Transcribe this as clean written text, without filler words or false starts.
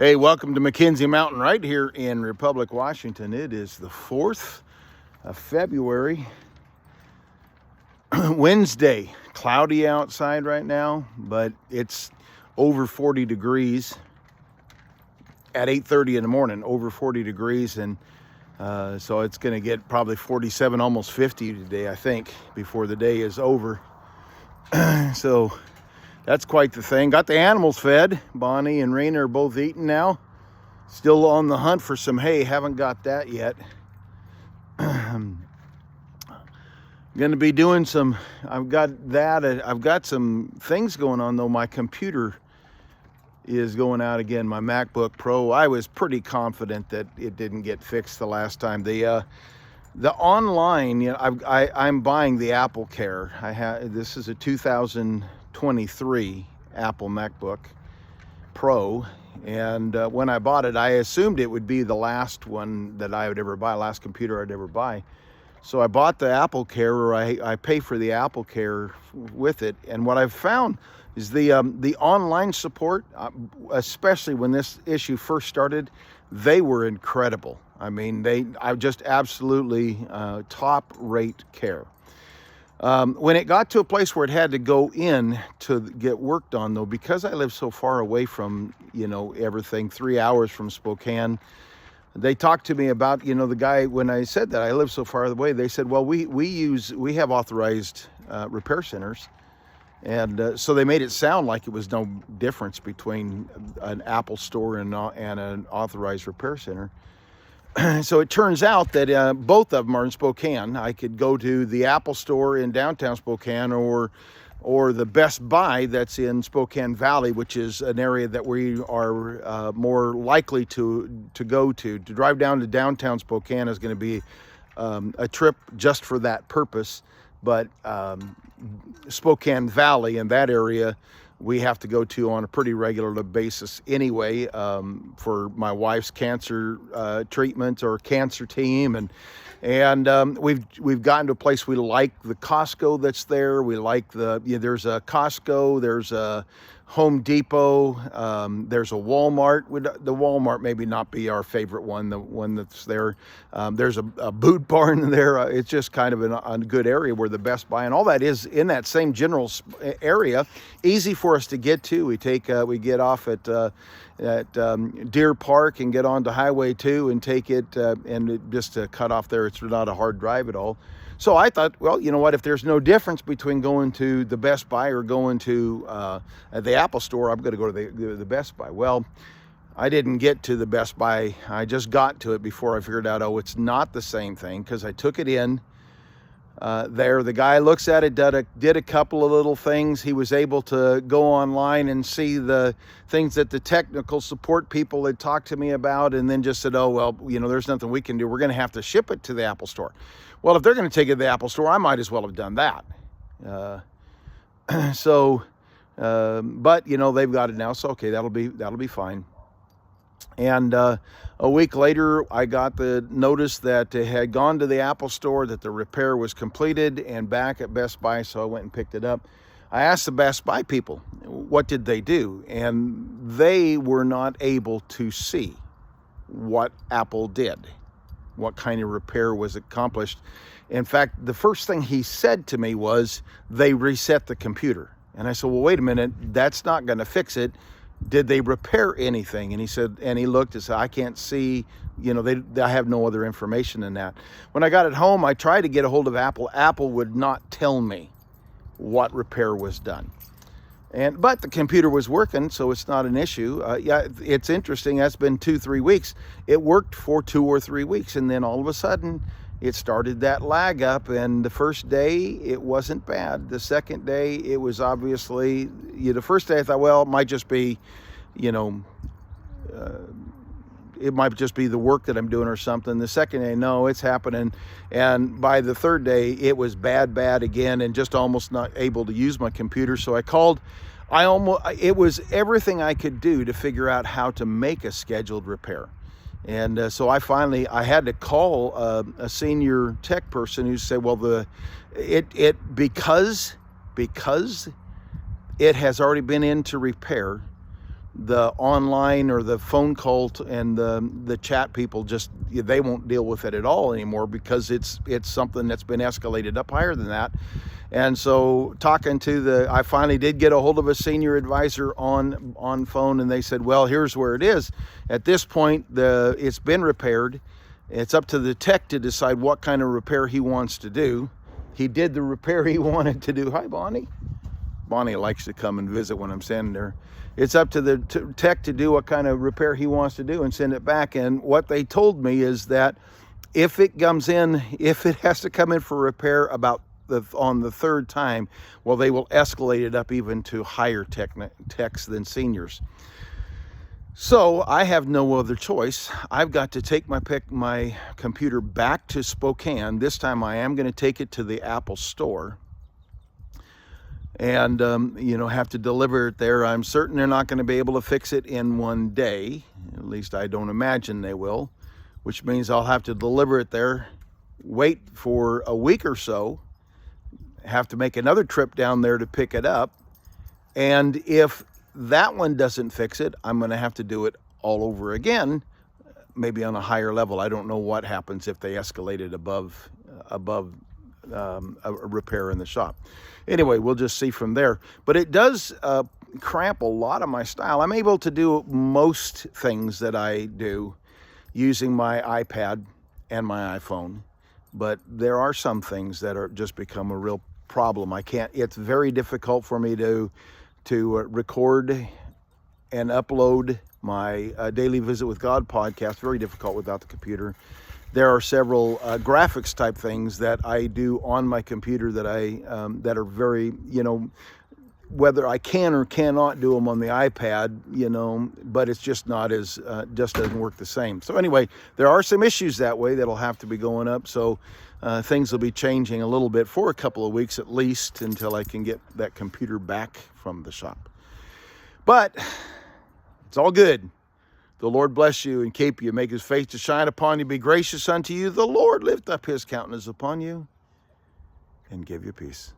Hey, welcome to McKenzie Mountain right here in Republic, Washington. It is the 4th of February, Wednesday. Cloudy outside right now, but it's over 40 degrees at 8:30 in the morning, over 40 degrees. And so it's going to get probably 47, almost 50 today, I think, before the day is over. So that's quite the thing. Got the animals fed. Bonnie and Raina are both eating now. Still on the hunt for some hay. Haven't got that yet. Going to be doing some, I've got some things going on though. My computer is going out again, my MacBook Pro. I was pretty confident that it didn't get fixed the last time. The online, I'm buying the Apple Care. This is a 2023 Apple MacBook Pro, and when I bought it, I assumed it would be the last one that I would ever buy, last computer I'd ever buy. So I bought the Apple Care, or I pay for the Apple Care with it. And what I've found is the online support, especially when this issue first started, they were incredible. I mean, I just absolutely top rate care. When it got to a place where it had to go in to get worked on, though, because I live so far away from, everything, 3 hours from Spokane, they talked to me about, the guy, when I said that I live so far away, they said, well, we have authorized repair centers. And so they made it sound like it was no difference between an Apple store and an authorized repair center. So it turns out that both of them are in Spokane. I could go to the Apple store in downtown Spokane or the Best Buy that's in Spokane Valley, which is an area that we are more likely to go to. To drive down to downtown Spokane is going to be a trip just for that purpose. But Spokane Valley and that area, we have to go to on a pretty regular basis anyway, for my wife's cancer treatment or cancer team, and we've gotten to a place we like the Costco that's there. We like there's a Costco, there's a Home Depot, there's a Walmart. The Walmart maybe not be our favorite one, the one that's there. There's a Boot Barn there. It's just kind of a good area where the Best Buy and all that is in that same general area. Easy for us to get to. We get off at Deer Park and get on to Highway 2 and take it and just to cut off there. It's not a hard drive at all. So I thought, well, you know what, if there's no difference between going to the Best Buy or going to the Apple store, I'm going to go to the Best Buy. Well, I didn't get to the Best Buy. I just got to it before I figured out, it's not the same thing, because I took it in there. The guy looks at it, did a couple of little things. He was able to go online and see the things that the technical support people had talked to me about, and then just said, oh, well, there's nothing we can do. We're going to have to ship it to the Apple store. Well, if they're going to take it to the Apple store, I might as well have done that. But they've got it now, so okay, that'll be fine. And a week later, I got the notice that it had gone to the Apple store, that the repair was completed and back at Best Buy, so I went and picked it up. I asked the Best Buy people, what did they do? And they were not able to see what Apple did, what kind of repair was accomplished. In fact, the first thing he said to me was, they reset the computer. And I said, well, wait a minute, that's not going to fix it. Did they repair anything? And he said, and he looked and said, I can't see, I have no other information than that. When I got it home, I tried to get a hold of Apple. Apple would not tell me what repair was done. But the computer was working, so it's not an issue. Yeah, it's interesting. That's been 2-3 weeks. It worked for 2 or 3 weeks, and then all of a sudden, it started that lag up. And the first day, it wasn't bad. The second day, it was obviously, the first day I thought, well, it might just be, it might just be the work that I'm doing or something. The second day, no, it's happening. And by the third day, it was bad again, and just almost not able to use my computer. So I called. It was everything I could do to figure out how to make a scheduled repair. And so I had to call a senior tech person who said, well, because it has already been into repair, the online or the phone call and the chat people, just they won't deal with it at all anymore, because it's something that's been escalated up higher than that. And so I finally did get a hold of a senior advisor on phone, and they said, well, here's where it is. At this point, it's been repaired. It's up to the tech to decide what kind of repair he wants to do. He did the repair he wanted to do. Hi, Bonnie. Bonnie likes to come and visit when I'm standing there. It's up to the tech to do what kind of repair he wants to do and send it back. And what they told me is that if it has to come in for repair on the third time, well, they will escalate it up even to higher techs than seniors. So I have no other choice. I've got to take my computer back to Spokane. This time I am going to take it to the Apple store and have to deliver it there. I'm certain they're not going to be able to fix it in one day. At least I don't imagine they will, which means I'll have to deliver it there, wait for a week or so, have to make another trip down there to pick it up. And if that one doesn't fix it, I'm going to have to do it all over again, maybe on a higher level. I don't know what happens if they escalate it above a repair in the shop. Anyway, we'll just see from there. But it does cramp a lot of my style. I'm able to do most things that I do using my iPad and my iPhone, but there are some things that are just become a real problem. It's very difficult for me to record and upload my Daily Visit with God podcast. Very difficult without the computer. There are several graphics type things that I do on my computer that are very, whether I can or cannot do them on the iPad, but it's just not as, just doesn't work the same. So anyway, there are some issues that way that'll have to be going up. So things will be changing a little bit for a couple of weeks at least, until I can get that computer back from the shop. But it's all good. The Lord bless you and keep you, make his face to shine upon you, be gracious unto you. The Lord lift up his countenance upon you and give you peace.